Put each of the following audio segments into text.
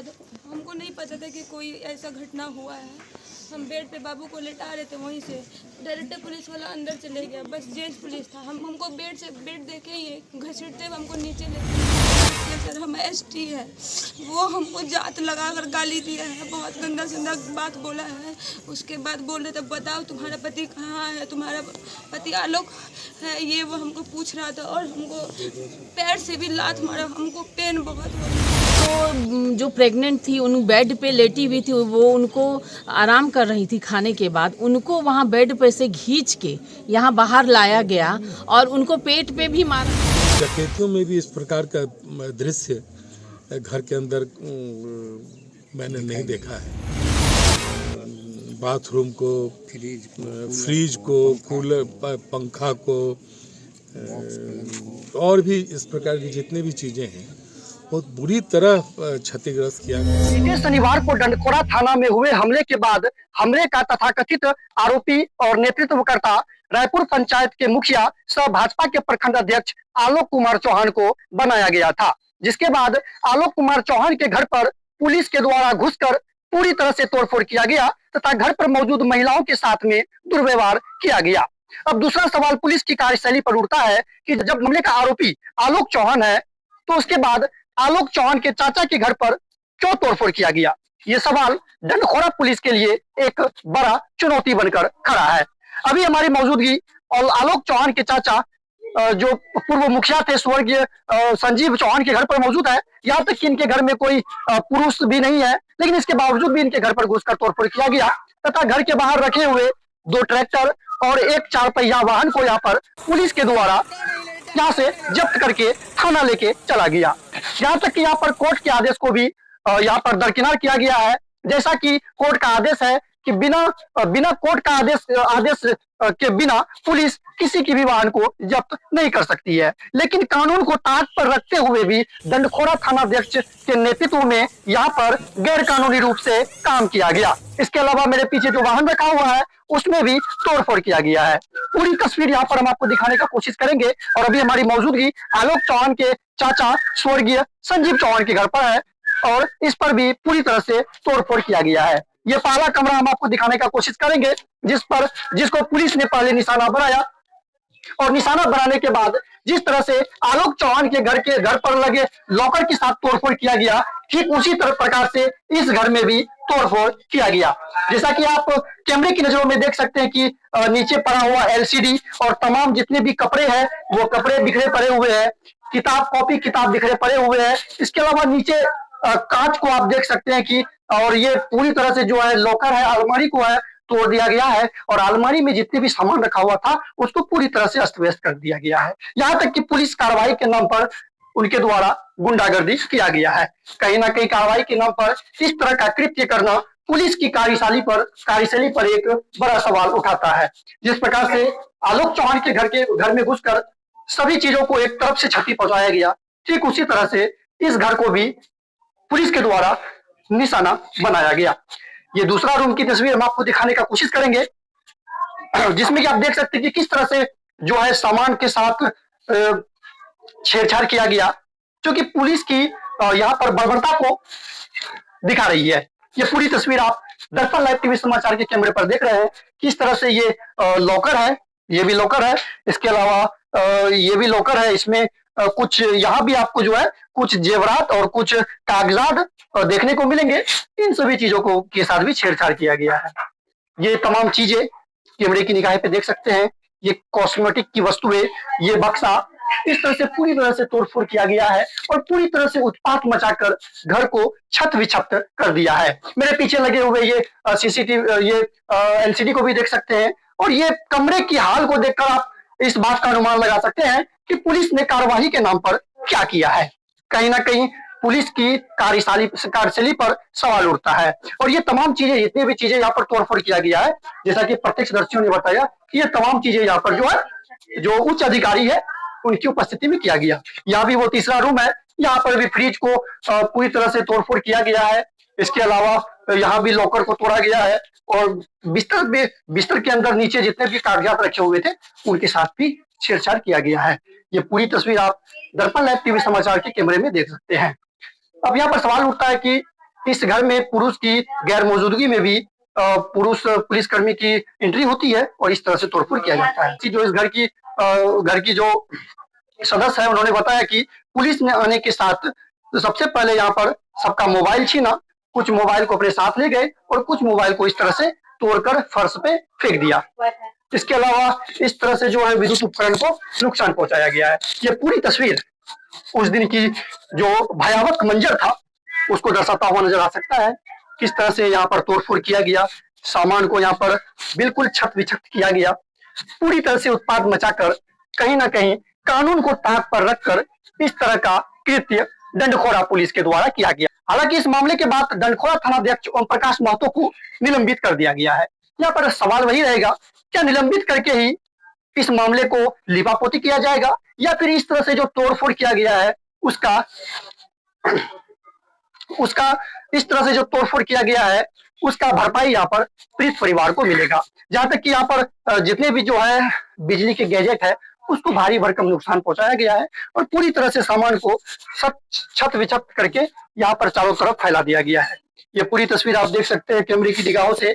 बाद हमको नहीं पता था कि कोई ऐसा घटना हुआ है। हम बेड पे बाबू को लेटा रहे थे, वहीं से डायरेक्ट पुलिस वाला अंदर चले गया। बस जेंट्स पुलिस था। हमको बेड देखे ही घसीटते हुए हमको नीचे ले सर हम एसटी है, वो हमको जात लगा कर गाली दिया है, बहुत गंदा संदा बात बोला है। उसके बाद बोल रहे थे बताओ तुम्हारा पति कहाँ है, तुम्हारा पति आलोक है, ये वो हमको पूछ रहा था। और हमको पैर से भी लात मारा, हमको पेन बहुत हो रहा। तो जो प्रेग्नेंट थी उन बेड पे लेटी हुई थी, वो उनको आराम कर रही थी खाने के बाद, उनको वहाँ बेड पे से खींच के यहाँ बाहर लाया गया और उनको पेट पे भी मारा। डकैतियों में भी इस प्रकार का दृश्य घर के अंदर मैंने नहीं देखा है। बाथरूम को, फ्रिज को, कूलर, पंखा को और भी इस प्रकार की जितने भी चीजें हैं बहुत बुरी तरह क्षतिग्रस्त किया गया। बीते शनिवार को डंडखोरा थाना में हुए हमले के बाद हमले का तथाकथित आरोपी और नेतृत्वकर्ता रायपुर पंचायत के मुखिया सह भाजपा के प्रखंड अध्यक्ष आलोक कुमार चौहान को बनाया गया था, जिसके बाद आलोक कुमार चौहान के घर पर पुलिस के द्वारा घुसकर पूरी तरह से तोड़फोड़ किया गया तथा घर पर मौजूद महिलाओं के साथ में दुर्व्यवहार किया गया। अब दूसरा सवाल पुलिस की कार्यशैली पर उठता है कि जब हमले का आरोपी आलोक चौहान है तो उसके बाद आलोक चौहान के चाचा के घर पर क्यों तोड़फोड़ किया गया? ये सवाल डंडखोरा पुलिस के लिए एक बड़ा चुनौती बनकर खड़ा है। अभी हमारी मौजूदगी और आलोक चौहान के चाचा जो पूर्व मुखिया थे स्वर्गीय संजीव चौहान के घर पर मौजूद है। यहाँ तक कि इनके घर में कोई पुरुष भी नहीं है, लेकिन इसके बावजूद भी इनके घर पर घुसकर तोड़फोड़ किया गया तथा घर के बाहर रखे हुए 2 ट्रैक्टर और एक 4 पहिया वाहन को यहाँ पर पुलिस के द्वारा यहाँ से जब्त करके थाना लेके चला गया। यहाँ तक कि यहाँ पर कोर्ट के आदेश को भी यहाँ पर दरकिनार किया गया है। जैसा कि कोर्ट का आदेश है कि बिना कोर्ट का आदेश के बिना पुलिस किसी की भी वाहन को जब्त नहीं कर सकती है, लेकिन कानून को ताक पर रखते हुए भी डंडखोरा थानाध्यक्ष के नेतृत्व में यहाँ पर गैर कानूनी रूप से काम किया गया। इसके अलावा मेरे पीछे जो वाहन रखा हुआ है उसमें भी तोड़फोड़ किया गया है। पूरी तस्वीर यहाँ पर हम आपको दिखाने का कोशिश करेंगे। और अभी हमारी मौजूदगी आलोक चौहान के चाचा स्वर्गीय संजीव चौहान के घर पर है और इस पर भी पूरी तरह से तोड़फोड़ किया गया है। ये पहला कमरा हम आपको दिखाने का कोशिश करेंगे जिसको पुलिस ने पहले निशाना बनाया और निशाना बनाने के बाद जिस तरह से आलोक चौहान के घर पर लगे लॉकर के साथ तोड़फोड़ किया गया, ठीक उसी तरह प्रकार से इस घर में भी तोड़फोड़ किया गया। जैसा कि आप कैमरे की नजरों में देख सकते हैं कि नीचे पड़ा हुआ एलसीडी और तमाम जितने भी कपड़े हैं वो कपड़े बिखरे पड़े हुए हैं, कॉपी किताब बिखरे पड़े हुए हैं। इसके अलावा नीचे कांच को आप देख सकते हैं कि और ये पूरी तरह से जो है लॉकर है, अलमारी को है तोड़ दिया गया है और अलमारी में जितने भी सामान रखा हुआ था उसको पूरी तरह से अस्त व्यस्त कर दिया गया है। यहाँ तक कि पुलिस कार्रवाई के नाम पर उनके द्वारा गुंडागर्दी किया गया है। कहीं ना कहीं कार्रवाई के नाम पर इस तरह का कृत्य करना पुलिस की कार्यशैली पर एक बड़ा सवाल उठाता है। जिस प्रकार से आलोक चौहान के घर में घुसकर सभी चीजों को एक तरफ से क्षति पहुंचाया गया, ठीक उसी तरह से इस घर को भी पुलिस के द्वारा निशाना बनाया गया। ये दूसरा रूम की तस्वीर हम आपको दिखाने का कोशिश करेंगे, जिसमें कि आप देख सकते हैं कि किस तरह से जो है सामान के साथ छेड़छाड़ किया गया, जो कि पुलिस की यहाँ पर बर्बरता को दिखा रही है। ये पूरी तस्वीर आप दर्पण लाइव टीवी समाचार के कैमरे पर देख रहे हैं। किस तरह से ये लॉकर है, ये भी लॉकर है, इसके अलावा ये भी लॉकर है। इसमें कुछ यहाँ भी आपको जो है कुछ जेवरात और कुछ कागजात देखने को मिलेंगे। इन सभी चीजों को के साथ भी छेड़छाड़ किया गया है। ये तमाम चीजें कैमरे की निगाह पे देख सकते हैं। ये कॉस्मेटिक की वस्तुएं, ये बक्सा, इस तरह से पूरी तरह से तोड़फोड़ किया गया है और पूरी तरह से उत्पात मचाकर घर को छत विछत कर दिया है। मेरे पीछे लगे हुए ये सीसीटीवी, ये एलसीडी को भी देख सकते हैं और ये कमरे की हाल को देखकर आप इस बात का अनुमान लगा सकते हैं कि पुलिस ने कार्यवाही के नाम पर क्या किया है। कहीं ना कहीं पुलिस की कार्यशैली पर सवाल उठता है और ये तमाम चीजें, जितनी भी चीजें यहाँ पर तोड़फोड़ किया गया है, जैसा कि प्रत्यक्षदर्शियों ने बताया कि ये तमाम चीजें यहाँ पर जो है जो उच्च अधिकारी है उनकी उपस्थिति में किया गया। यहाँ भी वो तीसरा रूम है, यहाँ पर भी फ्रिज को पूरी तरह से तोड़फोड़ किया गया है। इसके अलावा यहाँ भी लॉकर को तोड़ा गया है और बिस्तर के अंदर नीचे जितने भी कागजात रखे हुए थे उनके साथ भी छेड़छाड़ किया गया है। ये पूरी तस्वीर आप दर्पण लाइव टीवी समाचार के कैमरे में देख सकते हैं। अब यहाँ पर सवाल उठता है कि इस घर में पुरुष की गैर मौजूदगी में भी पुरुष पुलिसकर्मी की एंट्री होती है और इस तरह से तोड़फोड़ किया जाता है। जो इस घर की जो सदस्य है उन्होंने बताया कि पुलिस ने आने के साथ सबसे पहले यहाँ पर सबका मोबाइल छीना, कुछ मोबाइल को अपने साथ ले गए और कुछ मोबाइल को इस तरह से तोड़कर फर्श पे फेंक दिया। इसके अलावा इस तरह से जो है विद्युत उपकरण को नुकसान पहुंचाया गया है। ये पूरी तस्वीर उस दिन की जो भयावह मंजर था उसको दर्शाता हुआ नजर आ सकता है। किस तरह से यहाँ पर तोड़फोड़ किया गया, सामान को यहाँ पर बिल्कुल छत विक्षत किया गया, पूरी तरह से उत्पाद मचाकर कहीं ना कहीं कानून को ताक पर रखकर इस तरह का कृत्य डंडखोरा पुलिस के द्वारा किया गया। हालांकि इस मामले के बाद डंडखोरा थानाध्यक्ष ओम प्रकाश महतो को निलंबित कर दिया गया है। यहाँ पर सवाल वही रहेगा, क्या निलंबित करके ही इस मामले को लिपापोती किया जाएगा या फिर इस तरह से जो तोड़फोड़ किया गया है उसका इस तरह से जो तोड़फोड़ किया गया है उसका भरपाई यहाँ पर पीड़ित परिवार को मिलेगा। जहां तक कि यहाँ पर जितने भी जो है बिजली के गैजेट है उसको भारी भरकम नुकसान पहुंचाया गया है और पूरी तरह से सामान को छत विछत करके यहाँ पर चारों तरफ फैला दिया गया है। ये पूरी तस्वीर आप देख सकते हैं कैमरे की निगाहों से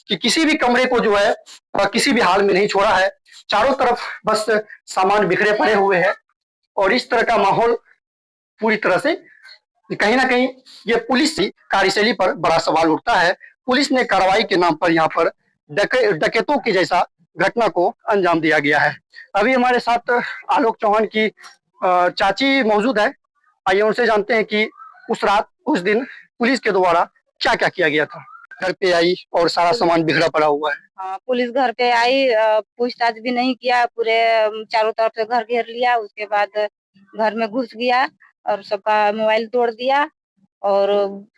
कि किसी भी कमरे को जो है किसी भी हाल में नहीं छोड़ा है। चारों तरफ बस सामान बिखरे पड़े हुए हैं और इस तरह का माहौल पूरी तरह से कहीं ना कहीं ये पुलिस की कार्यशैली पर बड़ा सवाल उठता है। पुलिस ने कार्रवाई के नाम पर यहाँ पर डकैतों की जैसा घटना को अंजाम दिया गया है। अभी हमारे साथ आलोक चौहान की चाची मौजूद है। आइए उनसे जानते हैं कि उस रात उस दिन पुलिस के द्वारा क्या क्या किया गया था। घर पे आई और सारा सामान बिखरा पड़ा हुआ है। हाँ, पुलिस घर पे आई, पूछताछ भी नहीं किया, पूरे चारों तरफ से घर घेर लिया। उसके बाद घर में घुस गया और सबका मोबाइल तोड़ दिया और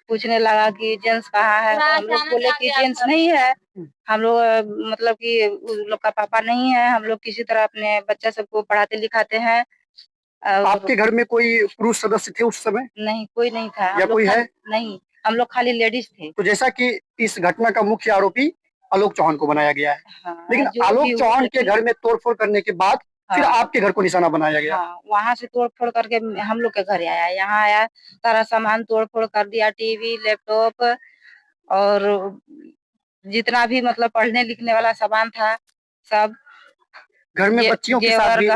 पूछने लगा कि जेंट्स कहाँ है। तो हम लोग बोले कि जेंट्स नहीं है, हम लोग मतलब कि उस लोग का पापा नहीं है, हम लोग किसी तरह अपने बच्चा सबको पढ़ाते लिखाते हैं। आपके घर में कोई पुरुष सदस्य थे उस समय? नहीं, कोई नहीं था। या कोई है? नहीं, हम लोग खाली लेडीज थे। तो जैसा कि इस घटना का मुख्य आरोपी आलोक चौहान को बनाया गया है। हाँ, लेकिन आलोक चौहान के घर में तोड़फोड़ करने के बाद फिर आपके घर को निशाना बनाया गया। हाँ, वहाँ से तोड़फोड़ करके हम लोग के घर आया, यहाँ आया, सारा सामान तोड़फोड़ कर दिया, टीवी, लैपटॉप और जितना भी मतलब पढ़ने लिखने वाला सामान था सब। घर में बच्चियों के साथ भी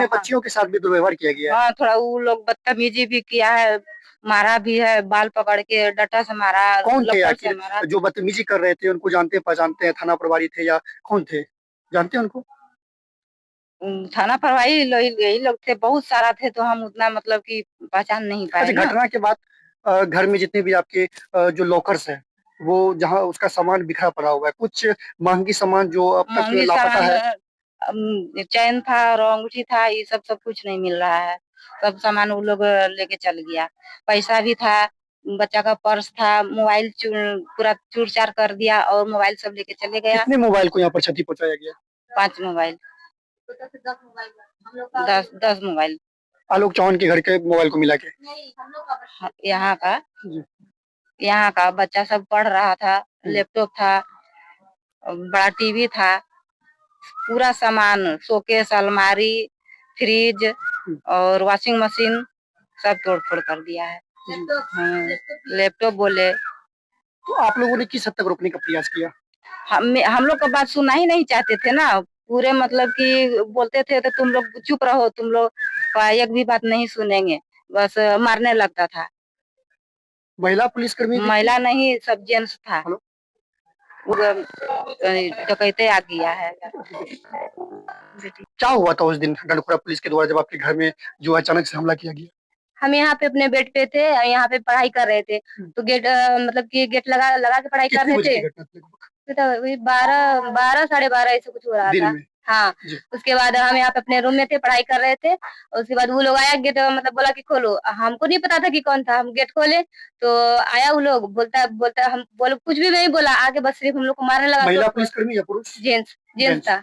बच्चियों के साथ भी दुर्व्यवहार किया गया है। हाँ, थोड़ा वो लोग बदतमीजी भी किया है, मारा भी है, बाल पकड़ के डंडा से मारा। कौन थे आखिर जो बदतमीजी कर रहे थे? उनको जानते पहचानते हैं? थाना प्रभारी थे या कौन थे, जानते हैं उनको? थाना प्रभारी यही लोग थे, बहुत सारा थे, तो हम उतना मतलब कि पहचान नहीं पाए। अच्छा, घटना के बाद घर में जितने भी आपके जो लॉकर्स है वो जहाँ उसका सामान बिखरा पड़ा हुआ है, कुछ महंगी सामान जो अब तक लापता है? चैन था और अंगूठी था, ये सब कुछ नहीं मिल रहा है। सब सामान वो लोग लेके चल गया। पैसा भी था, बच्चा का पर्स था, मोबाइल पूरा चूर चार कर दिया और मोबाइल सब लेके चले गया। कितने मोबाइल को यहाँ पर क्षति पहुंचाया गया? 5 मोबाइल, 10 मोबाइल। आलोक चौहान के घर के मोबाइल को मिला के? यहाँ का बच्चा सब पढ़ रहा था, लैपटॉप था, बड़ा टीवी था, पूरा सामान, शोकेस, अलमारी, फ्रिज और वॉशिंग मशीन सब तोड़-फोड़ कर दिया है। लैपटॉप बोले। तो आप लोगों ने किस हद तक रोकने का प्रयास किया? हम लोग का बात सुनना ही नहीं चाहते थे ना, पूरे मतलब कि बोलते थे तो तुम लोग चुप रहो, तुम लोग का एक भी बात नहीं सुनेंगे, बस मारने लगता था। महिला पुलिसकर्मी? महिला नहीं, सब जेंट्स था। डकैते आ गया है। क्या हुआ था उस दिन डंडखोरा पुलिस के द्वारा जब आपके घर में जो अचानक से हमला किया गया? हम यहाँ पे अपने बेड पे थे, यहाँ पे पढ़ाई कर रहे थे, तो गेट मतलब कि गेट लगा के पढ़ाई कर रहे थे। तो 12 साढ़े 12 ऐसे कुछ हो रहा था। हाँ, उसके बाद हम यहाँ पे अपने रूम में थे, पढ़ाई कर रहे थे। उसके बाद वो लोग आया, गेट मतलब बोला कि खोलो। हमको नहीं पता था कि कौन था, हम गेट खोले तो आया वो लोग, बोलता हम बोले, कुछ भी नहीं बोला, आगे बस सिर्फ हम लोग को मारने लगा। महिला पुलिसकर्मी या पुरुष? जेंट्स था।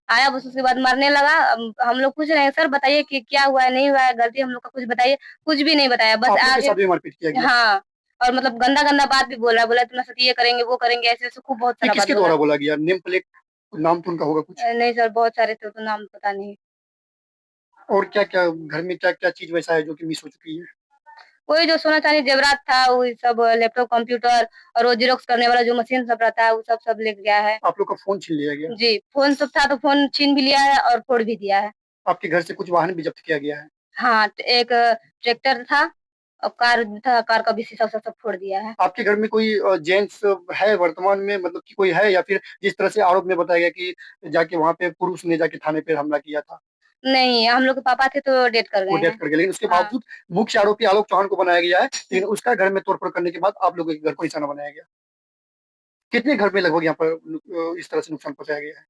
आया बस, उसके बाद मारने लगा। हम लोग पूछ रहे हैं, सर बताइए कि क्या हुआ है, नहीं हुआ है, गलती हम लोग का कुछ बताइए। कुछ भी नहीं बताया, बस आगे मारपीट किया गया। हाँ, और मतलब गंदा बात भी बोला तुम्हारे साथ ये करेंगे वो करेंगे, ऐसे खूब बहुत सारा। किसके द्वारा बोला गया? नेम प्लेट नाम तो उनका होगा कुछ? नहीं सर, बहुत सारे थे, तो नाम पता नहीं। और क्या क्या घर में क्या क्या चीज वैसा है जो कि मिस हो चुकी है? वही जो सोना चांदी जेवरात था, वही सब लैपटॉप, कंप्यूटर और वो जेरॉक्स करने वाला जो मशीन सब रहता है, वो सब ले गया है। आप लोग का फोन छीन लिया गया? जी, फोन सब था तो फोन छीन भी लिया है और फोड़ भी दिया है। आपके घर से कुछ वाहन भी जब्त किया गया है? हाँ, एक ट्रैक्टर था और कार था, कार का भी शीशा सब फोड़ दिया है। आपके घर में कोई जेंट्स है वर्तमान में, मतलब कि कोई है, या फिर जिस तरह से आरोप में बताया गया कि जाके वहाँ पे पुरुष ने जाके थाने पे हमला किया था? नहीं, हम लोग के पापा थे तो डेथ कर वो गए डेथ हैं। कर गए, लेकिन उसके हाँ। बावजूद मुख्य आरोपी आलोक चौहान को बनाया गया है, लेकिन उसका घर में तोड़फोड़ करने के बाद आप लोगों के घर को निशाना बनाया गया। कितने घर में लगभग यहाँ पर इस तरह से नुकसान पहुंचाया गया है?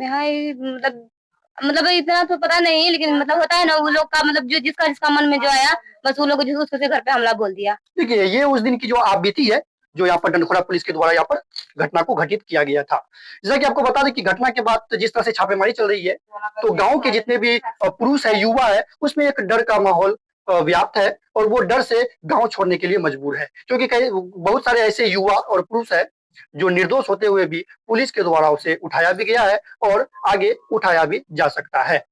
यहाँ ये मतलब इतना तो पता नहीं, लेकिन मतलब होता है ना, वो लोग का मतलब जो जिसका मन में जो आया, बस वो लोग जो उसके घर पे हमला बोल दिया। देखिए, ये उस दिन की जो आप बीती है, जो यहाँ पर डंडखोरा पुलिस के द्वारा यहाँ पर घटना को घटित किया गया था। जैसा कि आपको बता दें कि घटना के बाद जिस तरह से छापेमारी चल रही है, तो गांव के जितने भी पुरुष है, युवा है, उसमें एक डर का माहौल व्याप्त है और वो डर से गांव छोड़ने के लिए मजबूर है, क्योंकि बहुत सारे ऐसे युवा और पुरुष है जो निर्दोष होते हुए भी पुलिस के द्वारा उसे उठाया भी गया है और आगे उठाया भी जा सकता है।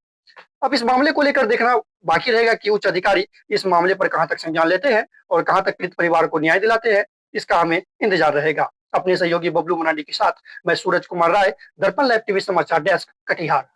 अब इस मामले को लेकर देखना बाकी रहेगा कि उच्च अधिकारी इस मामले पर कहां तक संज्ञान लेते हैं और कहां तक पीड़ित परिवार को न्याय दिलाते हैं, इसका हमें इंतजार रहेगा। अपने सहयोगी बबलू मनाडी के साथ मैं सूरज कुमार राय, दर्पण लाइव टीवी समाचार डेस्क, कटिहार।